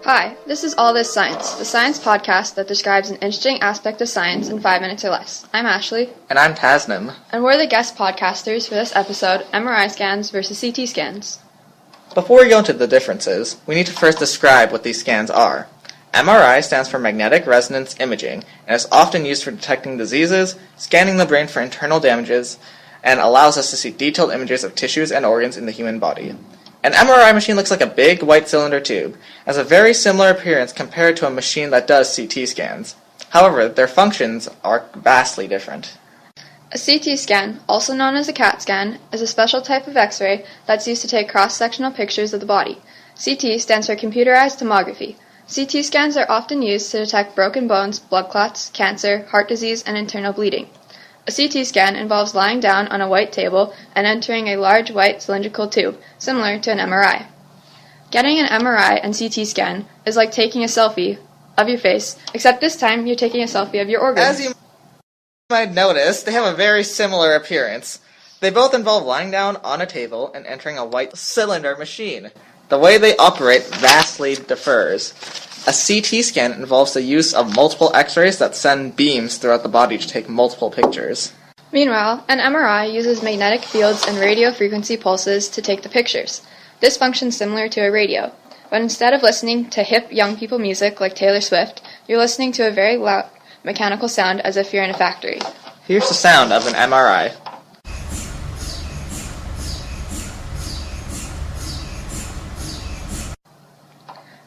Hi, this is All This Science, the science podcast that describes an interesting aspect of science in 5 minutes or less. I'm Ashley. And I'm Tasnim. And we're the guest podcasters for this episode, MRI scans versus CT scans. Before we go into the differences, we need to first describe what these scans are. MRI stands for magnetic resonance imaging, and is often used for detecting diseases, scanning the brain for internal damages, and allows us to see detailed images of tissues and organs in the human body. An MRI machine looks like a big white cylinder tube, has a very similar appearance compared to a machine that does CT scans. However, their functions are vastly different. A CT scan, also known as a CAT scan, is a special type of X-ray that's used to take cross-sectional pictures of the body. CT stands for computerized tomography. CT scans are often used to detect broken bones, blood clots, cancer, heart disease, and internal bleeding. A CT scan involves lying down on a white table and entering a large white cylindrical tube, similar to an MRI. Getting an MRI and CT scan is like taking a selfie of your face, except this time you're taking a selfie of your organs. As you might notice, they have a very similar appearance. They both involve lying down on a table and entering a white cylinder machine. The way they operate vastly differs. A CT scan involves the use of multiple X-rays that send beams throughout the body to take multiple pictures. Meanwhile, an MRI uses magnetic fields and radio frequency pulses to take the pictures. This functions similar to a radio, but instead of listening to hip young people music like Taylor Swift, you're listening to a very loud mechanical sound as if you're in a factory. Here's the sound of an MRI.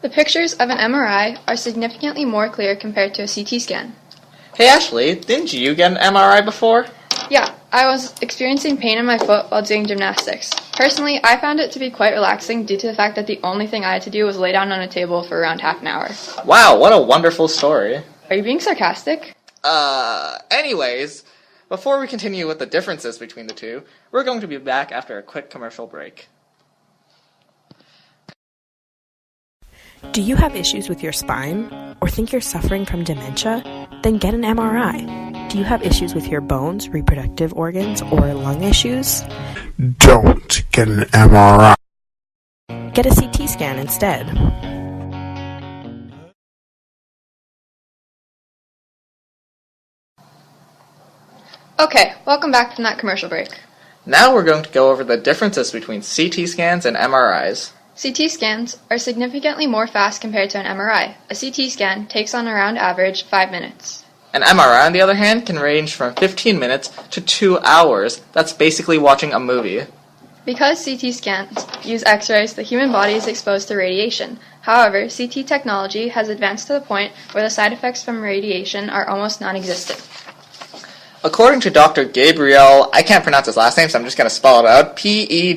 The pictures of an MRI are significantly more clear compared to a CT scan. Hey Ashley, didn't you get an MRI before? Yeah, I was experiencing pain in my foot while doing gymnastics. Personally, I found it to be quite relaxing due to the fact that the only thing I had to do was lay down on a table for around half an hour. Wow, what a wonderful story. Are you being sarcastic? Anyways, before we continue with the differences between the two, we're going to be back after a quick commercial break. Do you have issues with your spine? Or think you're suffering from dementia? Then get an MRI. Do you have issues with your bones, reproductive organs, or lung issues? Don't get an MRI. Get a CT scan instead. Okay, welcome back from that commercial break. Now we're going to go over the differences between CT scans and MRIs. CT scans are significantly more fast compared to an MRI. A CT scan takes on around average 5 minutes. An MRI, on the other hand, can range from 15 minutes to 2 hours. That's basically watching a movie. Because CT scans use X-rays, the human body is exposed to radiation. However, CT technology has advanced to the point where the side effects from radiation are almost non-existent. According to Dr. Gabriel, I can't pronounce his last name, so I'm just going to spell it out, Pedicilli,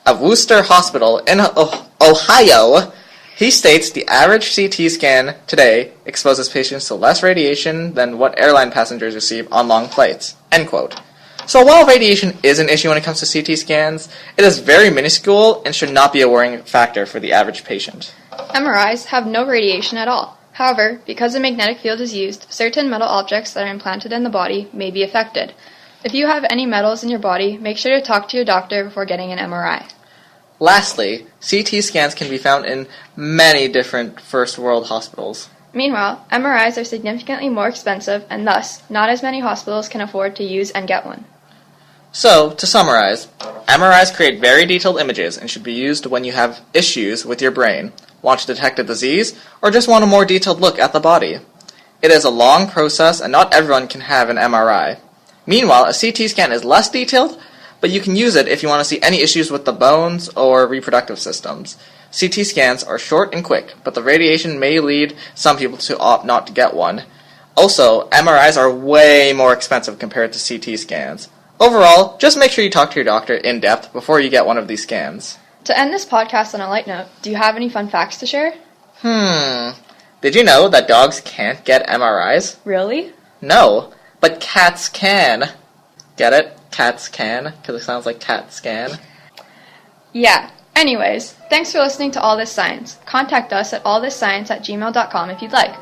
of Worcester Hospital in Ohio, he states the average CT scan today exposes patients to less radiation than what airline passengers receive on long flights. End quote. So while radiation is an issue when it comes to CT scans, it is very minuscule and should not be a worrying factor for the average patient. MRIs have no radiation at all. However, because a magnetic field is used, certain metal objects that are implanted in the body may be affected. If you have any metals in your body, make sure to talk to your doctor before getting an MRI. Lastly, CT scans can be found in many different first world hospitals. Meanwhile, MRIs are significantly more expensive, and thus, not as many hospitals can afford to use and get one. So, to summarize, MRIs create very detailed images and should be used when you have issues with your brain, want to detect a disease, or just want a more detailed look at the body. It is a long process and not everyone can have an MRI. Meanwhile, a CT scan is less detailed, but you can use it if you want to see any issues with the bones or reproductive systems. CT scans are short and quick, but the radiation may lead some people to opt not to get one. Also, MRIs are way more expensive compared to CT scans. Overall, just make sure you talk to your doctor in depth before you get one of these scans. To end this podcast on a light note, do you have any fun facts to share? Did you know that dogs can't get MRIs? Really? No, but cats can. Get it? Cats can, because it sounds like cat scan. Yeah. Anyways, thanks for listening to All This Science. Contact us at allthisscience@gmail.com if you'd like.